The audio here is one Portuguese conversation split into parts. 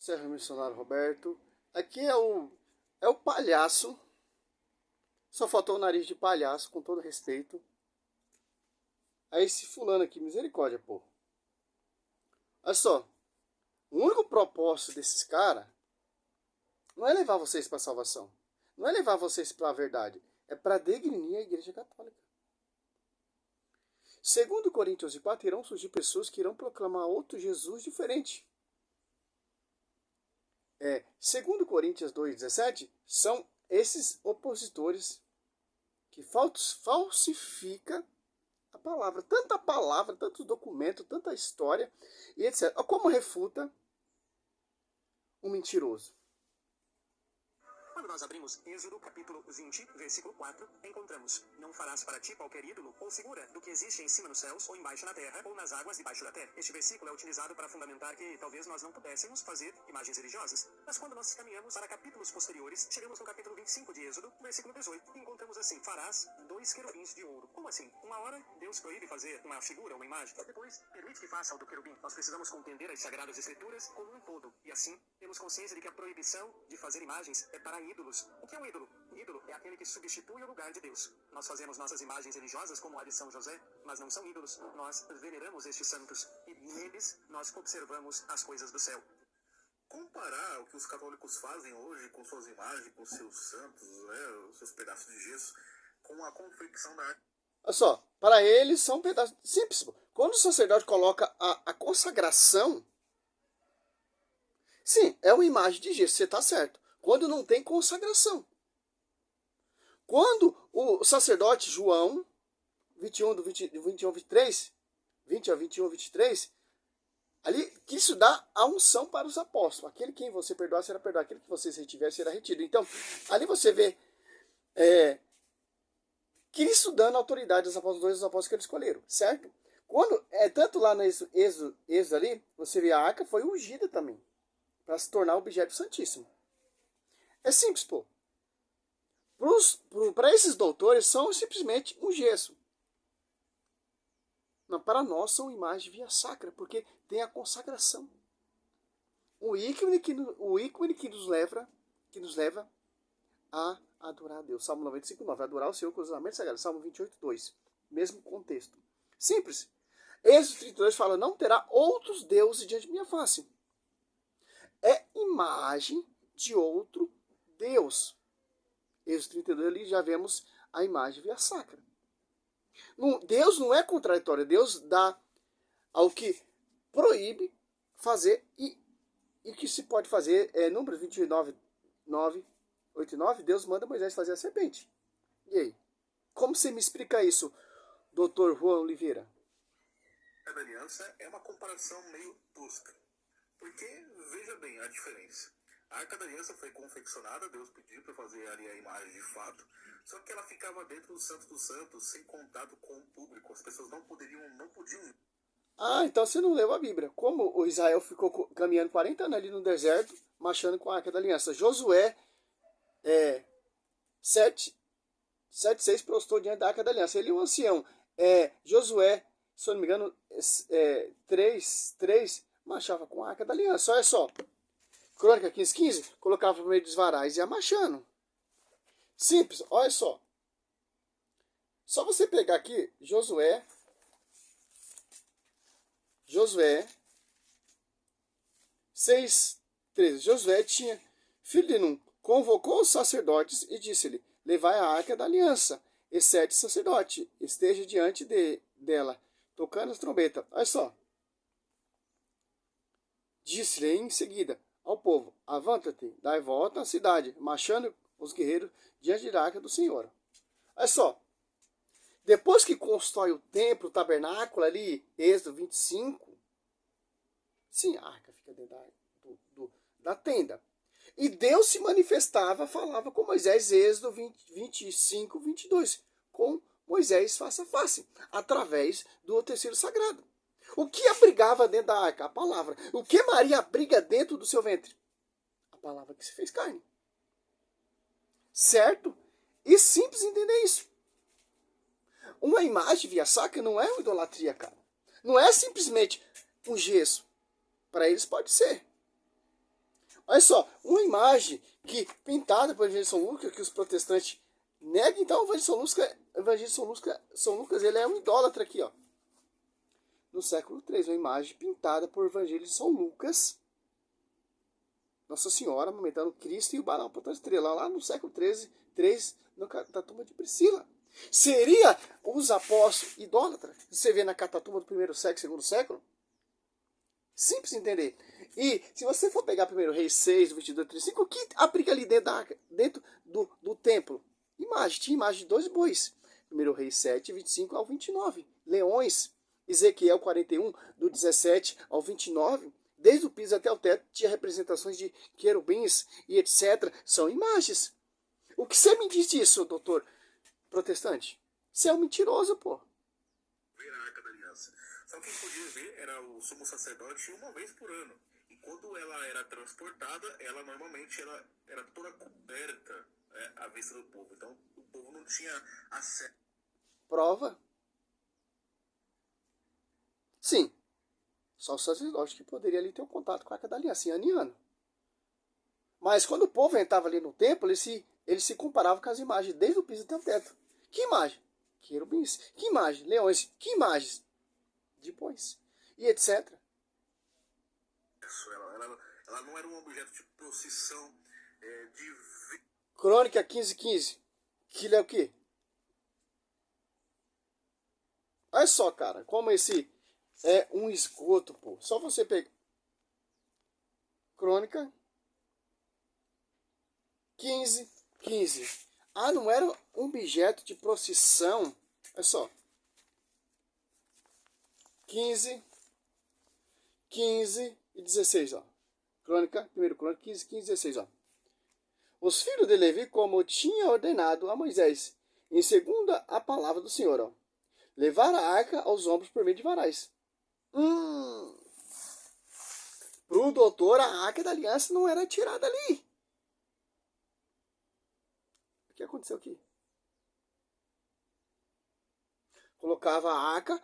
Serra Missionário Roberto. Aqui é o palhaço. Só faltou o nariz de palhaço, com todo respeito. Aí esse fulano aqui, misericórdia, pô. Olha só. O único propósito desses caras não é levar vocês para a salvação. Não é levar vocês para a verdade. É para degrinir a Igreja Católica. Segundo Coríntios 4, irão surgir pessoas que irão proclamar outro Jesus diferente. Segundo Coríntios 2,17, são esses opositores que falsificam a palavra, tantos documentos, tanta história e etc. Como refuta um mentiroso? Quando nós abrimos Êxodo capítulo 20, versículo 4, encontramos: não farás para ti qualquer ídolo ou figura do que existe em cima nos céus, ou embaixo na terra, ou nas águas debaixo da terra. Este versículo é utilizado para fundamentar que talvez nós não pudéssemos fazer imagens religiosas. Mas quando nós caminhamos para capítulos posteriores, chegamos no capítulo 25 de Êxodo, versículo 18, e encontramos assim: farás 2 querubins de ouro. Como assim? Uma hora Deus proíbe fazer uma figura, uma imagem, depois permite que faça o do querubim. Nós precisamos compreender as Sagradas Escrituras como um todo, e assim temos consciência de que a proibição de fazer imagens é para ídolos. O que é um ídolo? Ídolo é aquele que substitui o lugar de Deus. Nós fazemos nossas imagens religiosas como a de São José, mas não são ídolos. Nós veneramos estes santos e neles nós observamos as coisas do céu. Comparar o que os católicos fazem hoje com suas imagens, com seus santos, os seus pedaços de gesso, com a confecção da arte. Olha só, para eles são pedaços simples. Quando o sacerdote coloca a consagração, sim, é uma imagem de gesso, você está certo. Quando não tem consagração. Quando o sacerdote João, 21, 23, 20 a 21, 23, ali quis dar a unção para os apóstolos. Aquele quem você perdoar será perdoado, aquele que vocês retiver será retido. Então, ali você vê Cristo dando autoridade aos apóstolos, dois dos apóstolos que eles escolheram, certo? Quando, tanto lá no Êxodo ali, você vê a arca foi ungida também, para se tornar objeto santíssimo. É simples, pô. Para esses doutores, são simplesmente um gesso. Não, para nós, são imagens via sacra, porque tem a consagração. O ícone que nos leva a adorar a Deus. Salmo 95, 9. Adorar o Senhor com os ornamentos sagrados. Salmo 28, 2. Mesmo contexto. Simples. Êxodo 32 fala: não terá outros deuses diante de minha face. É imagem de outro Deus. Êxodo 32 ali já vemos a imagem via sacra. Deus não é contraditório. Deus dá ao que proíbe fazer e que se pode fazer. Números 29, 9, 8 e 9, Deus manda Moisés fazer a serpente. E aí? Como você me explica isso, Dr. Juan Oliveira? A aliança é uma comparação meio tosca. Porque, veja bem a diferença. A Arca da Aliança foi confeccionada, Deus pediu para fazer ali a imagem de fato, só que ela ficava dentro do Santo dos Santos, sem contato com o público. As pessoas não podiam. Ah, então você não leu a Bíblia. Como o Israel ficou caminhando 40 anos ali no deserto, marchando com a Arca da Aliança. Josué 7:6 prostou diante da Arca da Aliança. Ele é um ancião. Josué, se eu não me engano, 3 marchava com a Arca da Aliança. Olha só. Crônica 15:15, colocava no meio dos varais e ia marchando. Simples, olha só. Só você pegar aqui, Josué 6:13. Josué tinha filho de Num, convocou os sacerdotes e disse-lhe: levai a arca da aliança, e 7 sacerdotes esteja diante dela, tocando as trombetas. Olha só. Disse-lhe em seguida ao povo: avanta-te, dai volta à cidade, marchando os guerreiros diante da arca do Senhor. Olha só. Depois que constrói o templo, o tabernáculo ali, Êxodo 25, sim, a arca fica dentro da tenda. E Deus se manifestava, falava com Moisés, Êxodo 25, 22, com Moisés face a face, através do utensílio sagrado. O que abrigava dentro da arca? A palavra. O que Maria abriga dentro do seu ventre? A palavra que se fez carne. Certo? E simples entender isso. Uma imagem via sacra não é uma idolatria, cara. Não é simplesmente um gesso. Para eles pode ser. Olha só, uma imagem que pintada por Evangelho de São Lucas, que os protestantes negam, então o Evangelho de São Lucas, ele é um idólatra aqui, ó. No século III, uma imagem pintada por Evangelho de São Lucas, Nossa Senhora amamentando Cristo e o Barão para a estrela, lá no século XIII, na Catatumba de Priscila. Seria os apóstolos idólatras? Você vê na Catatumba do primeiro século, segundo século? Simples entender. E se você for pegar 1 Reis 6, 22, 35, o que aplica ali dentro do templo? Tinha imagem de 2 bois. 1 Reis 7, 25 ao 29. Leões. Ezequiel 41, do 17 ao 29. Desde o piso até o teto tinha representações de querubins e etc. São imagens. O que você me diz disso, doutor protestante? Você é um mentiroso, pô. Ver a Arca da Aliança. Só quem podia ver era o sumo sacerdote uma vez por ano. E quando ela era transportada, ela normalmente era toda coberta à vista do povo. Então o povo não tinha acesso. Prova? Sim. Só o sacerdote que poderia ali ter um contato com a Arca da Aliança, ano em ano. Mas quando o povo entrava ali no templo, ele se comparava com as imagens, desde o piso até o teto. Que imagem? Querubins. Que imagem? Leões. Que imagens? Depois. E etc. Ela não era um objeto de procissão, de... Crônica 15:15. Que é o quê? Olha só, cara, como esse é um esgoto, pô. Só você pegar. Crônica 15:15. Ah, não era um objeto de procissão. Olha só. 15 e 16, ó. Crônica, 1 Crônica 15, 16, ó. Os filhos de Levi, como tinha ordenado a Moisés, em segunda a palavra do Senhor, ó. Levar a arca aos ombros por meio de varais. Pro doutor, a arca da aliança não era tirada ali. O que aconteceu aqui? Colocava a arca,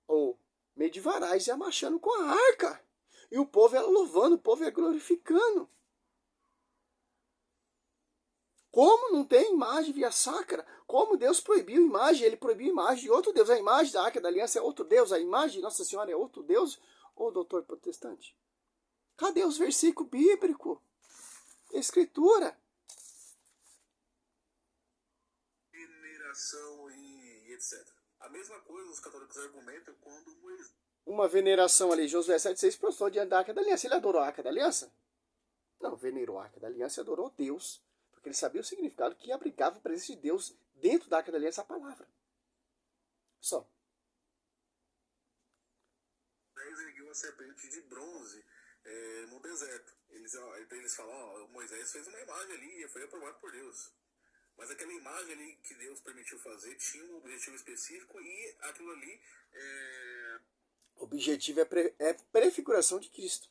ou meio de varais, ia marchando com a arca. E o povo ia louvando, o povo ia glorificando. Como não tem imagem via sacra? Como Deus proibiu imagem? Ele proibiu imagem de outro Deus. A imagem da Arca da Aliança é outro Deus. A imagem de Nossa Senhora é outro Deus. Ô doutor protestante, cadê os versículos bíblicos? Escritura. veneração e etc. A mesma coisa os católicos argumentam quando Moisés... Uma veneração ali, Josué 7,6 prostou diante da Arca da Aliança. Ele adorou a Arca da Aliança? Não, venerou a Arca da Aliança e adorou Deus. Porque ele sabia o significado que abrigava a presença de Deus dentro da Arca da Aliança, a palavra. Só. Moisés ergueu uma serpente de bronze no deserto. Eles falam, Moisés fez uma imagem ali e foi aprovado por Deus. Mas aquela imagem ali que Deus permitiu fazer tinha um objetivo específico e aquilo ali O objetivo é prefiguração de Cristo.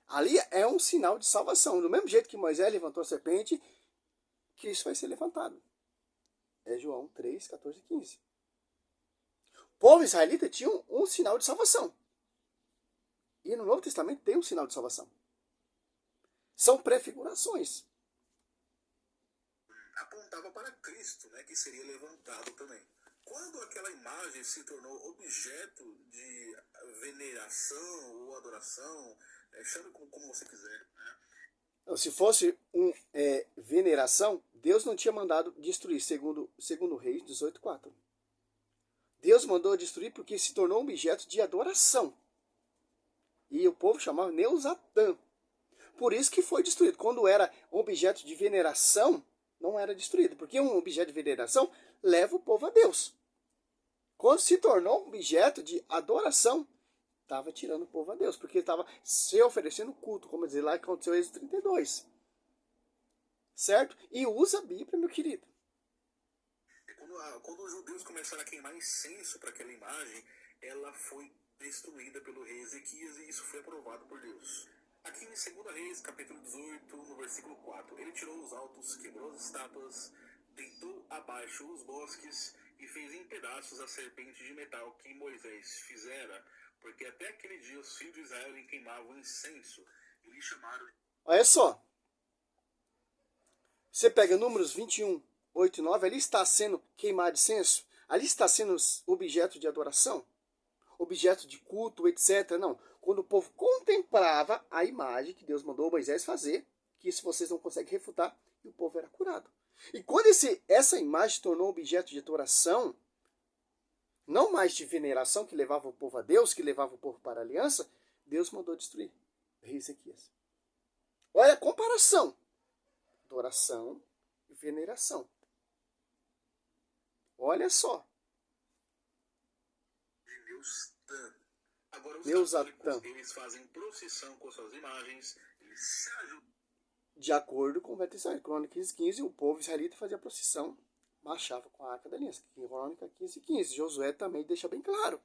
Ali é um sinal de salvação. Do mesmo jeito que Moisés levantou a serpente, Cristo vai ser levantado. É João 3, 14 e 15. O povo israelita tinha um sinal de salvação. E no Novo Testamento tem um sinal de salvação. São prefigurações. apontava para Cristo, né, que seria levantado também. Quando aquela imagem se tornou objeto de veneração ou adoração, chame como você quiser, né? Se fosse veneração, Deus não tinha mandado destruir, segundo Reis 18:4. Deus mandou destruir porque se tornou um objeto de adoração. E o povo chamava Neusatã. Por isso que foi destruído. Quando era um objeto de veneração, não era destruído. Porque um objeto de veneração leva o povo a Deus. Quando se tornou um objeto de adoração, estava tirando o povo a Deus. Porque estava se oferecendo culto, como dizer lá que aconteceu em Êxodo 32. Certo? E usa a Bíblia, meu querido. Quando os judeus começaram a queimar incenso para aquela imagem, ela foi destruída pelo rei Ezequias e isso foi aprovado por Deus. Aqui em 2 Reis, capítulo 18, no versículo 4, ele tirou os altos, quebrou as estátuas, deitou abaixo os bosques e fez em pedaços a serpente de metal que Moisés fizera, porque até aquele dia os filhos de Israel queimavam incenso. Eles chamaram de Olha só. Você pega números 21, 8 e 9, ali está sendo queimado incenso, ali está sendo objeto de adoração, objeto de culto, etc. Não. Quando o povo contemplava a imagem que Deus mandou Moisés fazer, que isso vocês não conseguem refutar, e o povo era curado. E quando essa imagem se tornou objeto de adoração, não mais de veneração, que levava o povo a Deus, que levava o povo para a aliança, Deus mandou destruir o rei Ezequias. Olha a comparação. Adoração e veneração. Olha só. Neustã. Agora os Neusatã. católicos, eles fazem procissão com suas imagens, eles se ajudam. De acordo com o Velho Testamento, Crônica 15:15, o povo israelita fazia procissão, marchava com a Arca da Aliança. Crônica 15:15. Josué também deixa bem claro.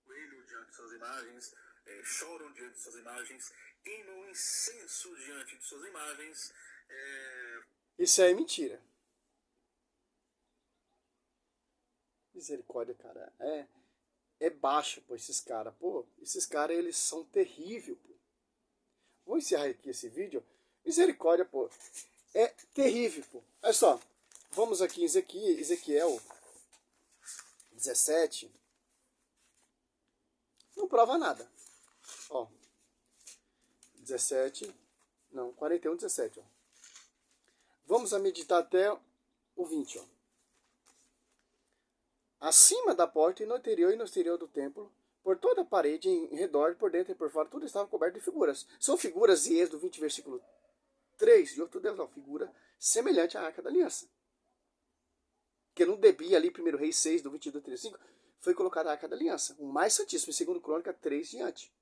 Coelho diante de suas imagens, choram diante de suas imagens, queimam incenso diante de suas imagens. Isso aí é mentira. Misericórdia, cara. É baixo, pô, esses caras. Pô, esses caras, eles são terríveis, pô. Vou encerrar aqui esse vídeo. Misericórdia, pô. É terrível, pô. Olha só. Vamos aqui em Ezequiel 17. Não prova nada. Ó. 17. Não, 41, 17, ó. Vamos a meditar até o 20, ó. Acima da porta, e no interior e no exterior do templo, por toda a parede, em redor, por dentro e por fora, tudo estava coberto de figuras. São figuras de Êxodo 20, versículo 3, de outro Deus, não, figura semelhante à Arca da Aliança. Que no Debi, ali, 1 Reis 6, do 22 ao 35, foi colocada a Arca da Aliança, o mais santíssimo, segundo Crônica 3 diante.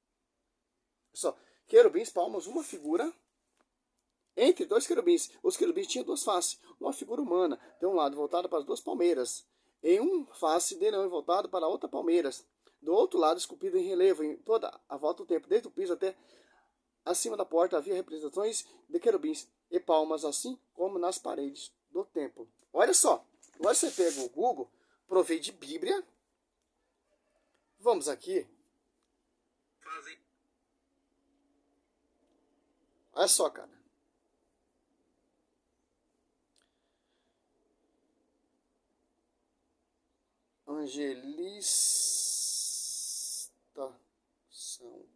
Só, querubins, palmas, uma figura entre dois querubins. Os querubins tinham duas faces, uma figura humana, de um lado voltada para as duas palmeiras, em um face de leão voltado para a outra palmeiras, do outro lado esculpido em relevo, em toda a volta do templo, desde o piso até acima da porta, havia representações de querubins e palmas, assim como nas paredes do templo. Olha só, agora você pega o Google, provei de Bíblia. Vamos aqui. Olha só, cara. Angelista São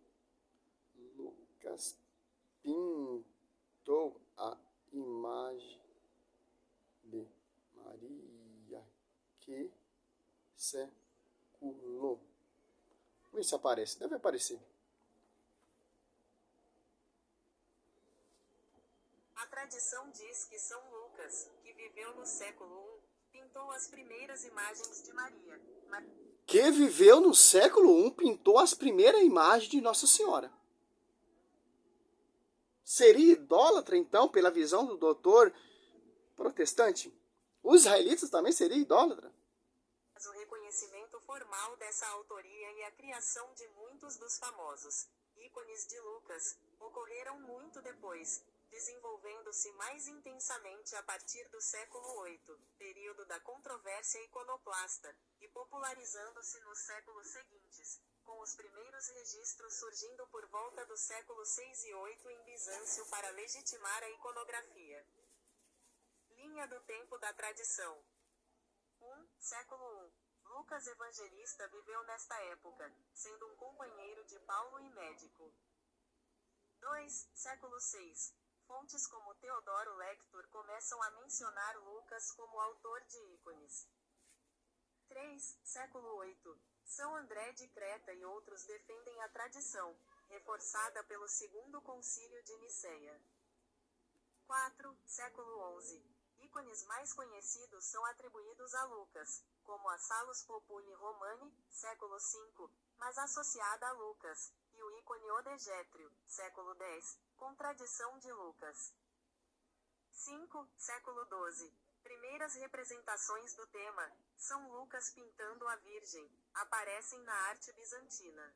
Lucas pintou a imagem de Maria que seculou. Vamos ver se aparece. Deve aparecer. A tradição diz que São Lucas, que viveu no século I, pintou as primeiras imagens de Maria. Que viveu no século I, pintou as primeiras imagens de Nossa Senhora. Seria idólatra, então, pela visão do doutor protestante? Os israelitas também seriam idólatras? Mas o reconhecimento formal dessa autoria e a criação de muitos dos famosos ícones de Lucas ocorreram muito depois, desenvolvendo-se mais intensamente a partir do século VIII, período da controvérsia iconoclasta, e popularizando-se nos séculos seguintes, com os primeiros registros surgindo por volta do século VI e VIII em Bizâncio para legitimar a iconografia. Linha do tempo da tradição. 1. Século I. Lucas Evangelista viveu nesta época, sendo um companheiro de Paulo e médico. 2. Século VI. Fontes como Teodoro Lector começam a mencionar Lucas como autor de ícones. 3. Século VIII. São André de Creta e outros defendem a tradição, reforçada pelo Segundo Concílio de Niceia. 4. Século XI. Ícones mais conhecidos são atribuídos a Lucas, como a Salus Populi Romani, século V, mas associada a Lucas, e o ícone Odegétrio, século X, com tradição de Lucas. 5. Século XII. Primeiras representações do tema, São Lucas pintando a Virgem, aparecem na arte bizantina.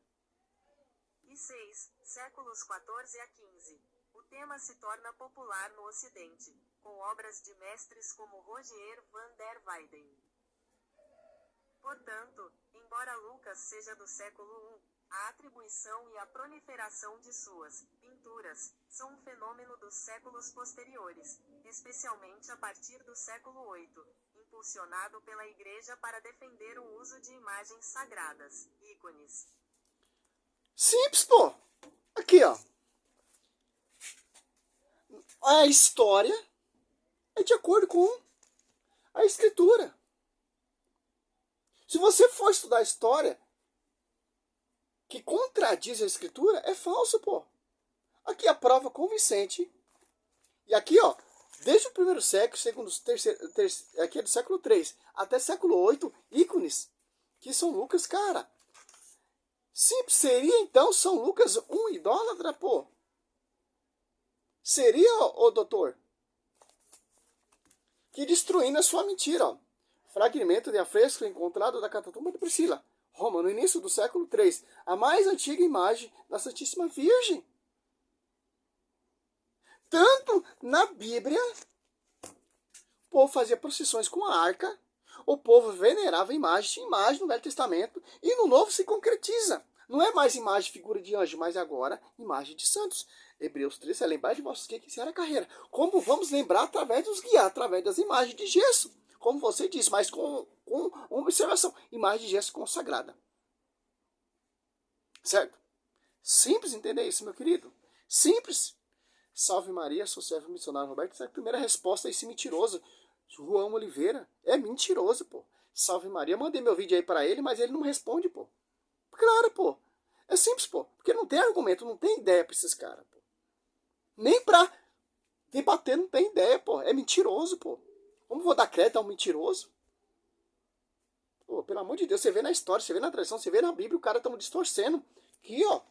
E 6. Séculos XIV a XV. O tema se torna popular no Ocidente, com obras de mestres como Rogier van der Weyden. Portanto, embora Lucas seja do século I, A atribuição e a proliferação de suas pinturas são um fenômeno dos séculos posteriores, especialmente a partir do século VIII, impulsionado pela Igreja para defender o uso de imagens sagradas, ícones. Simples, pô. Aqui, ó. A história é de acordo com a Escritura. Se você for estudar a história que contradiz a Escritura, é falso, pô. Aqui a prova convincente. E aqui, ó, desde o primeiro século, segundo, aqui é do século III, até século VIII, ícones, que São Lucas, cara. Simples, seria então São Lucas um idólatra, pô? Seria, ô doutor? Que destruindo a sua mentira, ó. Fragmento de afresco encontrado da Catatumba de Priscila, Roma, no início do século III, a mais antiga imagem da Santíssima Virgem. Tanto na Bíblia, o povo fazia procissões com a arca, o povo venerava imagem no Velho Testamento, e no Novo se concretiza. Não é mais imagem, figura de anjo, mas agora imagem de santos. Hebreus 3, é lembrar de vossos que iniciaram a carreira. Como vamos lembrar? Através dos guiar, através das imagens de gesso. Como você diz, mas com observação. Imagem de gesso consagrada. Certo? Simples entender isso, meu querido. Simples. Salve Maria, sou servo missionário Roberto. Essa é a primeira resposta a esse mentiroso. João Oliveira. É mentiroso, pô. Salve Maria. Mandei meu vídeo aí para ele, mas ele não responde, pô. Claro, pô. É simples, pô. Porque não tem argumento, não tem ideia pra esses caras, pô. Nem pra debater não tem ideia, pô. É mentiroso, pô. Como vou dar crédito a um mentiroso? Pô, pelo amor de Deus, você vê na história, você vê na tradição, você vê na Bíblia, o cara estão distorcendo. Aqui, ó.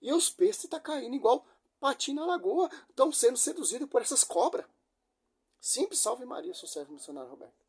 E os peixes tá caindo igual patinho na lagoa. Estão sendo seduzidos por essas cobras. Simples, salve Maria, sou servo missionário Roberto.